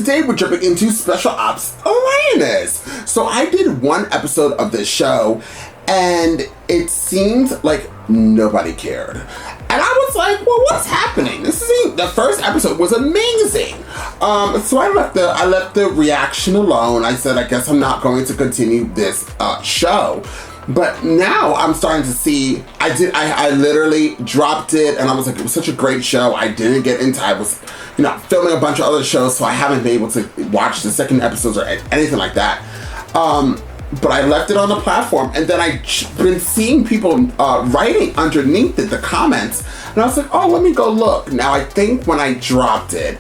today we're jumping into Special Ops Lioness. So I did one episode of this show, and it seemed like nobody cared. And I was like, well, what's happening? The first episode was amazing. So I left the reaction alone. I said, I guess I'm not going to continue this show. But now I'm starting to see, I literally dropped it, and I was like, it was such a great show. I didn't get into, I was, filming a bunch of other shows, so I haven't been able to watch the second episodes or anything like that. But I left it on the platform, and then I've been seeing people writing underneath it, the comments, and I was like, oh, let me go look. Now, I think when I dropped it,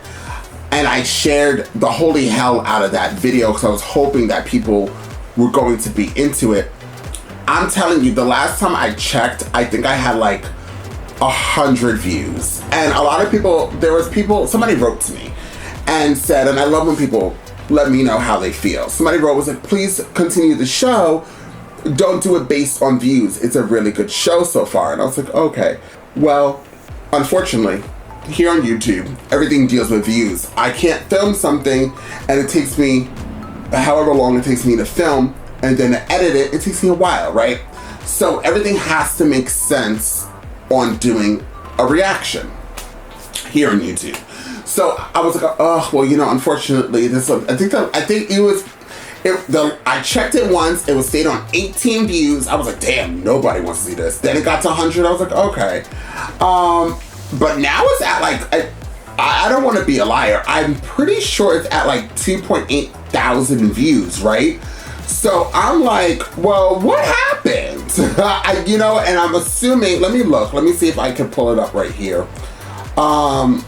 and I shared the holy hell out of that video, because I was hoping that people were going to be into it, I'm telling you, the last time I checked, I think I had like 100 views. And a lot of people, somebody wrote to me and said, and I love when people let me know how they feel. Somebody was like, please continue the show. Don't do it based on views. It's a really good show so far. And I was like, okay. Well, unfortunately, here on YouTube, everything deals with views. I can't film something and it takes me however long it takes me to film, and then to edit it, it takes me a while, right? So everything has to make sense on doing a reaction here on YouTube. So I was like, oh, well, unfortunately, I checked it once, it was stayed on 18 views. I was like, damn, nobody wants to see this. Then it got to 100, I was like, okay. But now it's at like, I don't want to be a liar. I'm pretty sure it's at like 2.8 thousand views, right? So I'm like, well, what happened? And I'm assuming, let me look. Let me see if I can pull it up right here. No,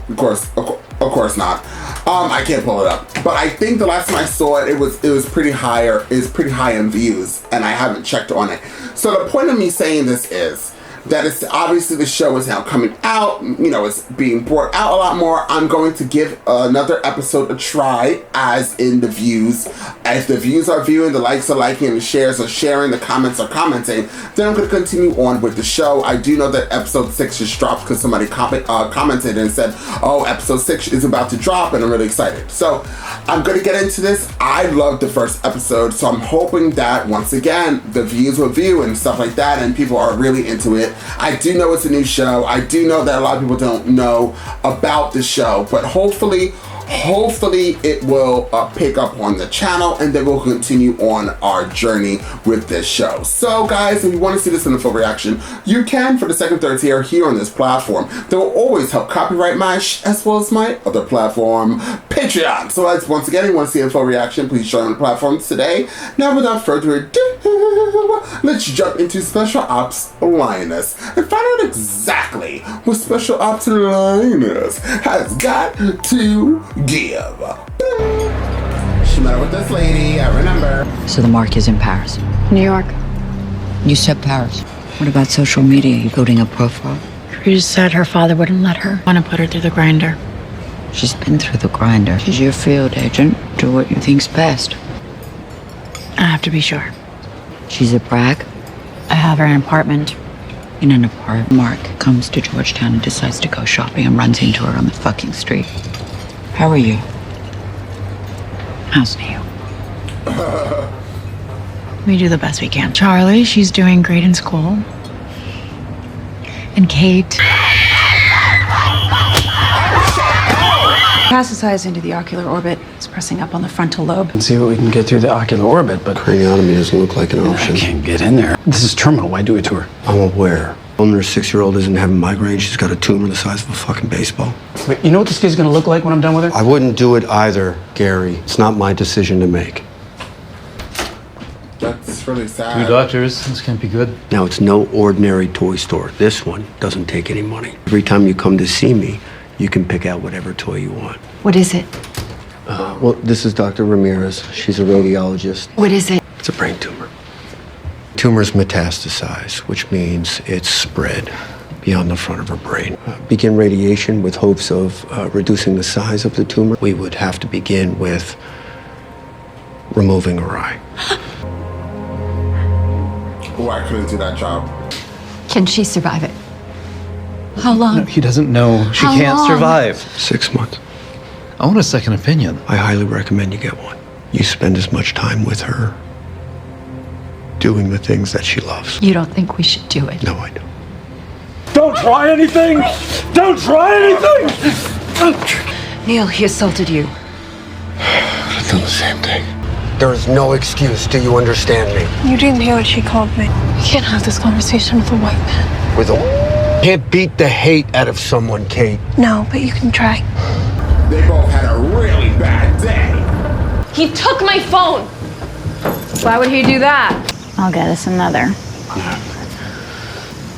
of course not. I can't pull it up. But I think the last time I saw it, it was pretty high in views, and I haven't checked on it. So the point of me saying this is that it's obviously the show is now coming out, it's being brought out a lot more. I'm going to give another episode a try, as in the views. If the views are viewing, the likes are liking, and the shares are sharing, the comments are commenting, then I'm going to continue on with the show. I do know that episode 6 just dropped because somebody commented and said, oh, episode 6 is about to drop, and I'm really excited. So I'm going to get into this. I loved the first episode, so I'm hoping that, once again, the views will view and stuff like that, and people are really into it. I do know it's a new show. I do know that a lot of people don't know about the show, but hopefully it will pick up on the channel, and then we'll continue on our journey with this show. So guys, if you want to see this in a full reaction, you can for the second, third tier here on this platform. That will always help copyright my as well as my other platform, Patreon. So as once again, if you want to see a full reaction, please join the platforms today. Now without further ado, let's jump into Special Ops Lioness and find out exactly what Special Ops Lioness has got to give. She met up with this lady, I remember. So the mark is in Paris. New York. You said Paris. What about social media? You building a profile? Cruz said her father wouldn't let her. Want to put her through the grinder. She's been through the grinder. She's your field agent. Do what you think's best. I have to be sure. She's a brag. I have her in an apartment. In an apartment. Mark comes to Georgetown and decides to go shopping and runs into her on the fucking street. How are you? How's Neal? We do the best we can. Charlie, she's doing great in school. And Kate metastasized into the ocular orbit. It's pressing up on the frontal lobe. Let's see what we can get through the ocular orbit, but craniotomy doesn't look like an option. I can't get in there. This is terminal. Why do it to her? I'm aware. Her 6-year-old isn't having migraine. She's got a tumor the size of a fucking baseball. Wait, you know what this kid's gonna look like when I'm done with her? I wouldn't do it either, Gary. It's not my decision to make. That's really sad. 2 doctors. This can't be good. Now, it's no ordinary toy store. This one doesn't take any money. Every time you come to see me, you can pick out whatever toy you want. What is it? Well, this is Dr. Ramirez. She's a radiologist. What is it? It's a brain tumor. Tumors metastasize, which means it's spread beyond the front of her brain. Begin radiation with hopes of reducing the size of the tumor. We would have to begin with removing her eye. Oh, I couldn't do that job. Can she survive it? How long? No, he doesn't know. She How can't long? survive. 6 months. I want a second opinion. I highly recommend you get one. You spend as much time with her doing the things that she loves. You don't think we should do it? No, I don't. Don't try anything! Don't try anything! Neal, he assaulted you. I've done the same thing. There is no excuse. Do you understand me? You didn't hear what she called me. You can't have this conversation with a white man. With a... Can't beat the hate out of someone, Kate. No, but you can try. They both had a really bad day. He took my phone. Why would he do that? I'll get us another.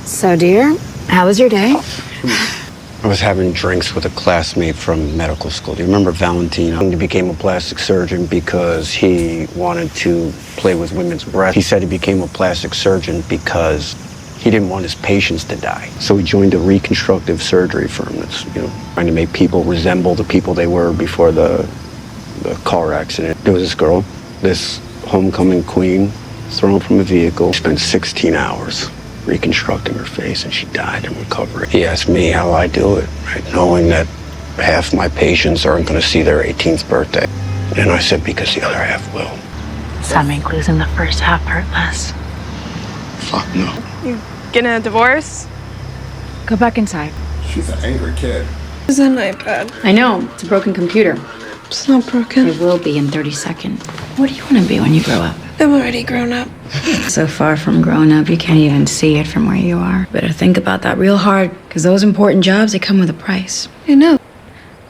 So, dear, how was your day? I was having drinks with a classmate from medical school. Do you remember Valentino? He became a plastic surgeon because he wanted to play with women's breasts. He said he became a plastic surgeon because he didn't want his patients to die. So he joined a reconstructive surgery firm that's, trying to make people resemble the people they were before the car accident. There was this girl, this homecoming queen, thrown from a vehicle. She spent 16 hours reconstructing her face, and she died in recovery. He asked me how I do it, right? Knowing that half my patients aren't going to see their 18th birthday. And I said, because the other half will. Does that make losing the first half hurt less? Fuck no. You getting a divorce? Go back inside. She's an angry kid. It's an iPad. I know, it's a broken computer. It's not broken. It will be in 30 seconds. What do you want to be when you grow up? I'm already grown up. So far from grown up, you can't even see it from where you are. Better think about that real hard, because those important jobs, they come with a price. I know.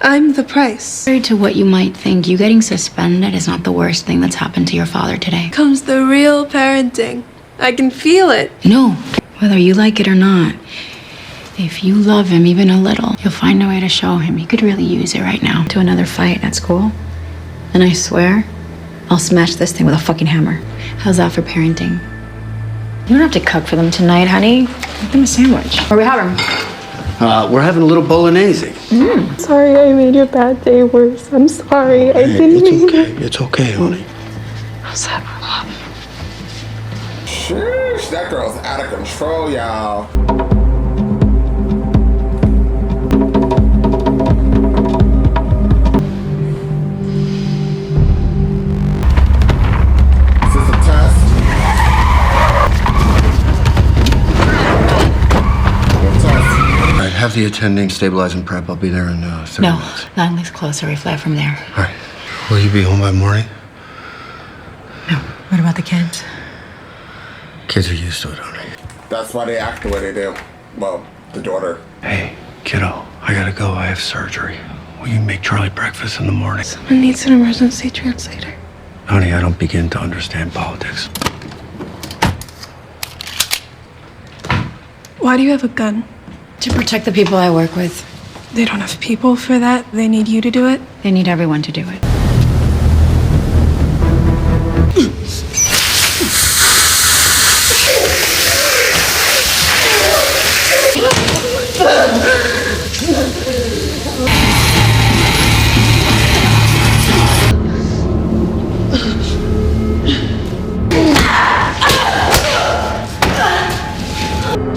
I'm the price. Contrary to what you might think, you getting suspended is not the worst thing that's happened to your father today. Comes the real parenting. I can feel it. No, whether you like it or not. If you love him even a little, you'll find a way to show him. He could really use it right now. To another fight at school. And I swear, I'll smash this thing with a fucking hammer. How's that for parenting? You don't have to cook for them tonight, honey. Make them a sandwich. Or we have them. We're having a little bolognese. Sorry I made your bad day worse. I'm sorry. I didn't mean it. It's okay, honey. How's that for love? Sheesh, that girl's out of control, y'all. Have the attending stabilize and prep. I'll be there in 30 No, minutes. Langley's closer. We fly from there. All right. Will you be home by morning? No. What about the kids? Kids are used to it, honey. That's why they act the way they do. Well, the daughter. Hey, kiddo, I gotta go. I have surgery. Will you make Charlie breakfast in the morning? Someone needs an emergency translator. Honey, I don't begin to understand politics. Why do you have a gun? To protect the people I work with. They don't have people for that. They need you to do it. They need everyone to do it.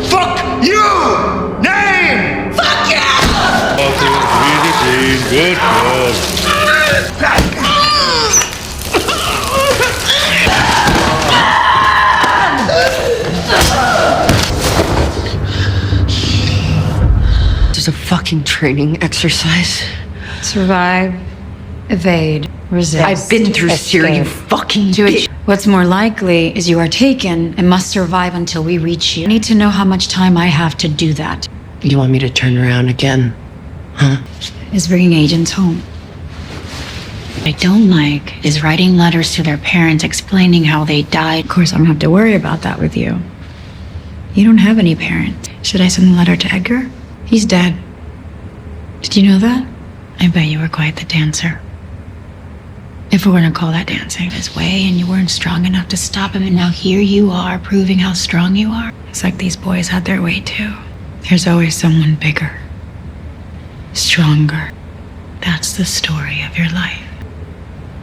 Fuck you! Name! Fuck you! Good girl. Just a fucking training exercise. Survive, evade, resist. I've been through Syria, you fucking Do bitch. it. What's more likely is you are taken and must survive until we reach you. I need to know how much time I have to do that. You want me to turn around again? Huh? Is bringing agents home. What I don't like is writing letters to their parents explaining how they died. Of course, I don't have to worry about that with you. You don't have any parents. Should I send a letter to Edgar? He's dead. Did you know that? I bet you were quite the dancer. If we're gonna call that dancing his way, and you weren't strong enough to stop him, and now here you are proving how strong you are. It's like these boys had their way too. There's always someone bigger, stronger. That's the story of your life.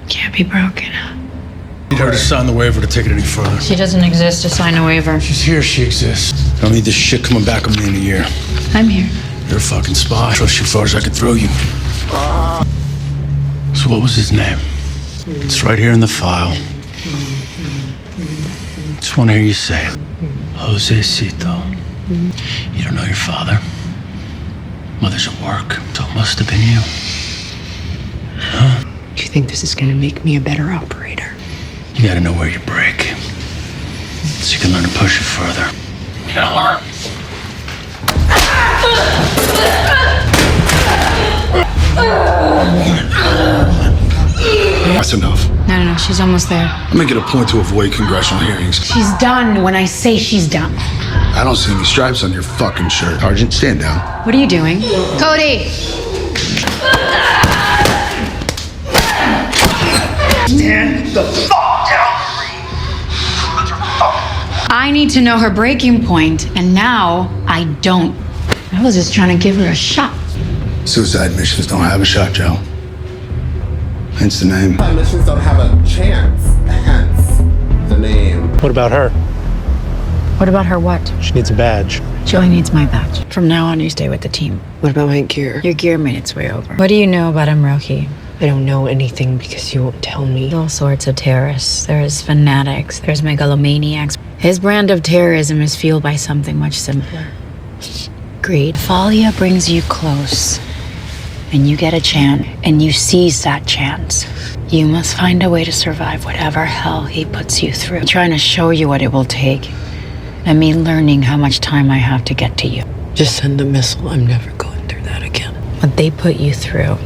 Can't be broken up. Need her to sign the waiver to take it any further. She doesn't exist to sign a waiver. She's here, she exists. Don't need this shit coming back on me in a year. I'm here. You're a fucking spy. Trust you as far as I can throw you. So what was his name? It's right here in the file. Just want to hear you say it. Josecito. You don't know your father? Mother's at work, so it must have been you. Huh? Do you think this is gonna make me a better operator? You gotta know where you break, so you can learn to push it further. You gotta learn. That's enough. No, she's almost there. I make it a point to avoid congressional hearings. She's done when I say she's done. I don't see any stripes on your fucking shirt. Sergeant, stand down. What are you doing? Cody! Stand the fuck down. I need to know her breaking point, and now I don't. I was just trying to give her a shot. Suicide missions don't have a shot, Joe. Hence the name. Suicide missions don't have a chance. Hence the name. What about her? What about her what? She needs a badge. She only needs my badge. From now on, you stay with the team. What about my gear? Your gear made its way over. What do you know about Amroki? I don't know anything because you won't tell me. All sorts of terrorists. There's fanatics. There's megalomaniacs. His brand of terrorism is fueled by something much simpler. Greed. If Aaliyah brings you close, and you get a chance, and you seize that chance, you must find a way to survive whatever hell he puts you through. I'm trying to show you what it will take, and me learning how much time I have to get to you. Just send a missile. I'm never going through that again. What they put you through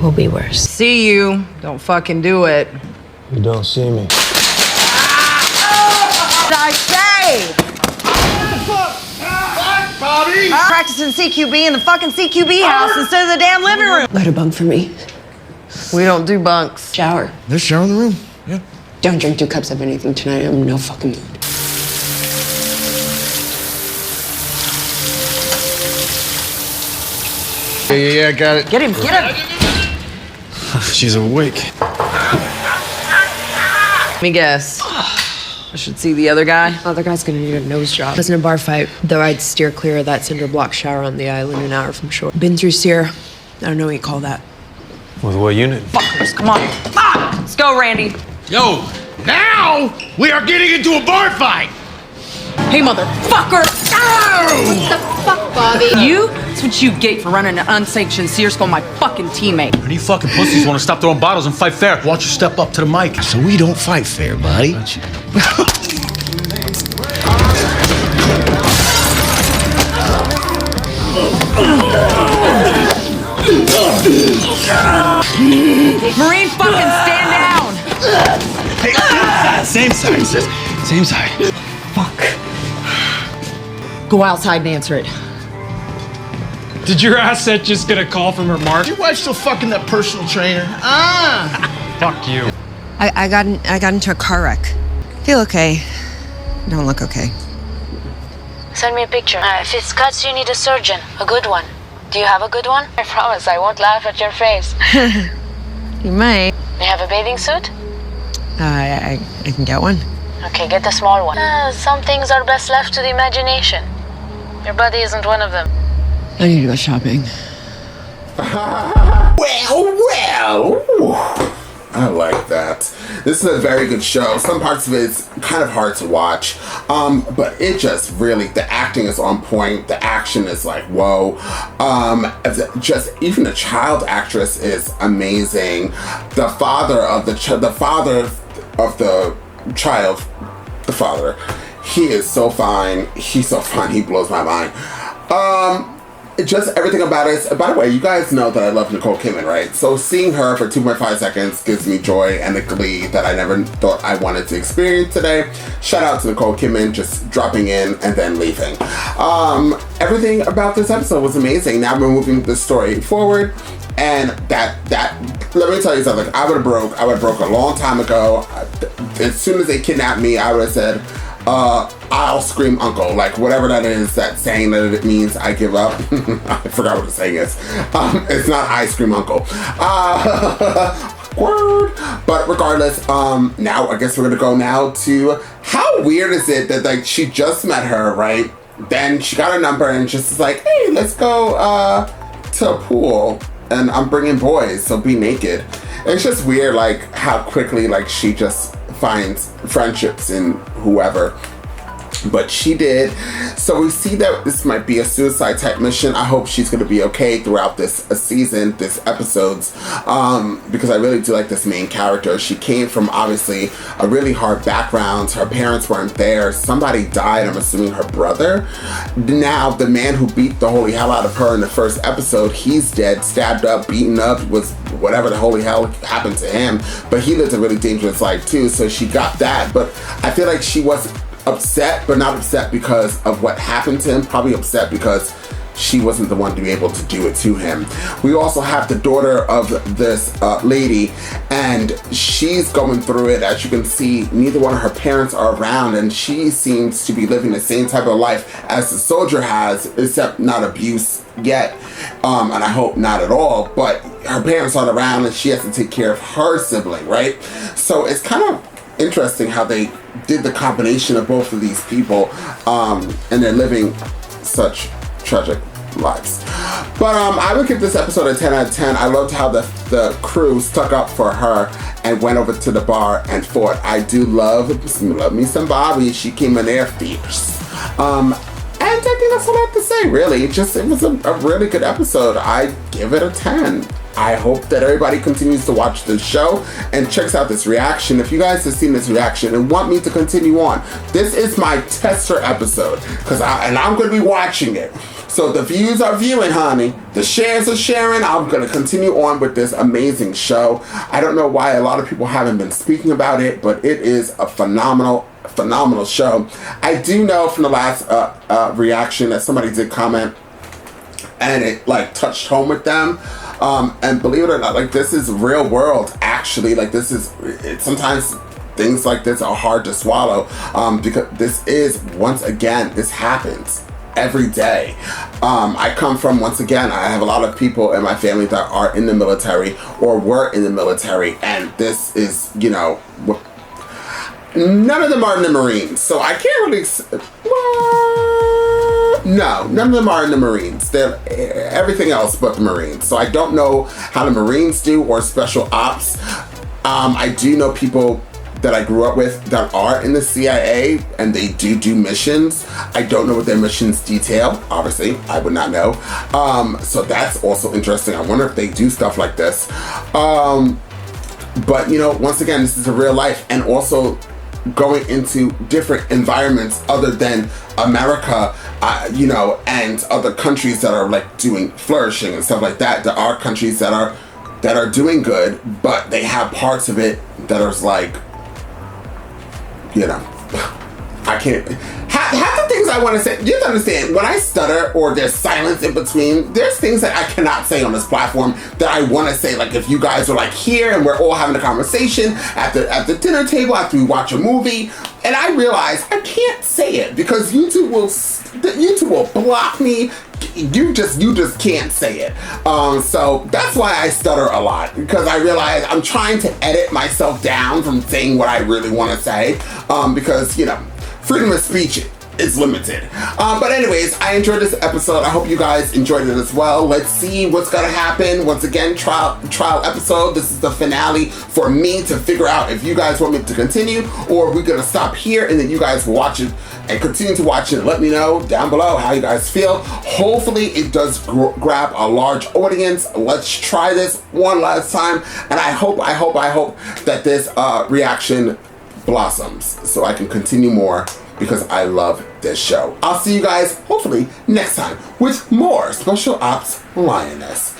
will be worse. See you. Don't fucking do it. You don't see me. I say! Bobby! Practicing CQB in the fucking CQB house instead of the damn living room. Light a bunk for me. We don't do bunks. Shower. There's shower in the room. Yeah. Don't drink 2 cups of anything tonight. I'm in no fucking mood. Yeah, got it. Get him, get him! She's awake. Let me guess. I should see the other guy. Other guy's gonna need a nose job. I was in a bar fight, though I'd steer clear of that cinder block shower on the island an hour from shore. Been through Sear. I don't know what you call that. With what unit? Fuckers, come on. Ah! Let's go, Randy. Yo, now we are getting into a bar fight. Hey, motherfucker! What the fuck, Bobby? You? That's what you get for running an unsanctioned Sears school, my fucking teammate. And you fucking pussies want to stop throwing bottles and fight fair. Why don't you step up to the mic? So we don't fight fair, buddy. Marine, fucking stand down! Hey, same side, sis. Same side. Fuck. Go outside and answer it. Did your asset just get a call from her mark? Your wife still fucking that personal trainer? Fuck you. I got into a car wreck. Feel okay. Don't look okay. Send me a picture. If it's cuts, you need a surgeon. A good one. Do you have a good one? I promise I won't laugh at your face. You might. You have a bathing suit? I can get one. Okay, get the small one. Some things are best left to the imagination. Your body isn't one of them. I need to go shopping. Well. I like that. This is a very good show. Some parts of it's kind of hard to watch, but it just really, the acting is on point. The action is like, whoa. Just even the child actress is amazing. The father of the child, he is so fine. He's so fine. He blows my mind. Just everything about it. By the way, you guys know that I love Nicole Kidman, right? So seeing her for 2.5 seconds gives me joy and the glee that I never thought I wanted to experience today. Shout out to Nicole Kidman just dropping in and then leaving. Everything about this episode was amazing. Now we're moving the story forward, and that let me tell you something. I would have broke a long time ago. As soon as they kidnapped me, I would have said, I'll scream uncle, like whatever that is, that saying that it means I give up. I forgot what the saying is. It's not I scream uncle. Word. But regardless, now I guess we're gonna go now to how weird is it that like she just met her, right? Then she got a number and just is like, hey, let's go to a pool. and I'm bringing boys, so be naked. It's just weird, like, how quickly, like, she just finds friendships in whoever. But she did. So we see that this might be a suicide type mission. I hope she's going to be okay throughout this season, this episodes, because I really do like this main character. She came from, obviously, a really hard background. Her parents weren't there. Somebody died, I'm assuming her brother. Now, the man who beat the holy hell out of her in the first episode, he's dead, stabbed up, beaten up, was whatever the holy hell happened to him. But he lived a really dangerous life too, so she got that. But I feel like she was upset, but not upset because of what happened to him, probably upset because she wasn't the one to be able to do it to him. We also have the daughter of this lady, and she's going through it. As you can see, neither one of her parents are around, and she seems to be living the same type of life as the soldier has, except not abuse yet, and I hope not at all, but her parents aren't around and she has to take care of her sibling, right? So it's kind of interesting how they did the combination of both of these people, and they're living such tragic lives. But I would give this episode a 10 out of 10. I loved how the crew stuck up for her and went over to the bar and fought. I do love me some Bobby. She came in there fierce. And I think that's all I have to say, really. It was a really good episode. I give it a 10. I hope that everybody continues to watch this show and checks out this reaction. If you guys have seen this reaction and want me to continue on, this is my tester episode, and I'm going to be watching it. So the views are viewing, honey. The shares are sharing. I'm going to continue on with this amazing show. I don't know why a lot of people haven't been speaking about it, but it is a phenomenal show. I do know from the last reaction that somebody did comment and it like touched home with them. And believe it or not, like, this is real world, actually. Like, this is, sometimes things like this are hard to swallow, because this is, once again, this happens every day. I come from, once again, I have a lot of people in my family that are in the military or were in the military, and this is, you know, none of them are in the Marines, so I can't really, no, none of them are in the Marines. They're everything else but the Marines. So I don't know how the Marines do or special ops. I do know people that I grew up with that are in the CIA and they do missions. I don't know what their missions detail. Obviously, I would not know. So that's also interesting. I wonder if they do stuff like this. But, you know, once again, this is a real life, and also going into different environments other than America, you know, and other countries that are like flourishing and stuff like that. There are countries that are doing good, but they have parts of it that are like, you know, I can't. Half the things I want to say, you have to understand, when I stutter or there's silence in between, there's things that I cannot say on this platform that I want to say. Like, if you guys are like here and we're all having a conversation at the dinner table after we watch a movie, and I realize I can't say it because YouTube will block me. You just can't say it. So that's why I stutter a lot, because I realize I'm trying to edit myself down from saying what I really want to say, because, you know, freedom of speech is limited. But anyways, I enjoyed this episode. I hope you guys enjoyed it as well. Let's see what's gonna happen. Once again, trial episode. This is the finale for me to figure out if you guys want me to continue or we're gonna stop here and then you guys will watch it and continue to watch it. Let me know down below how you guys feel. Hopefully it does grab a large audience. Let's try this one last time, and I hope that this reaction blossoms so I can continue more, because I love this show. I'll see you guys hopefully next time with more Special Ops Lioness.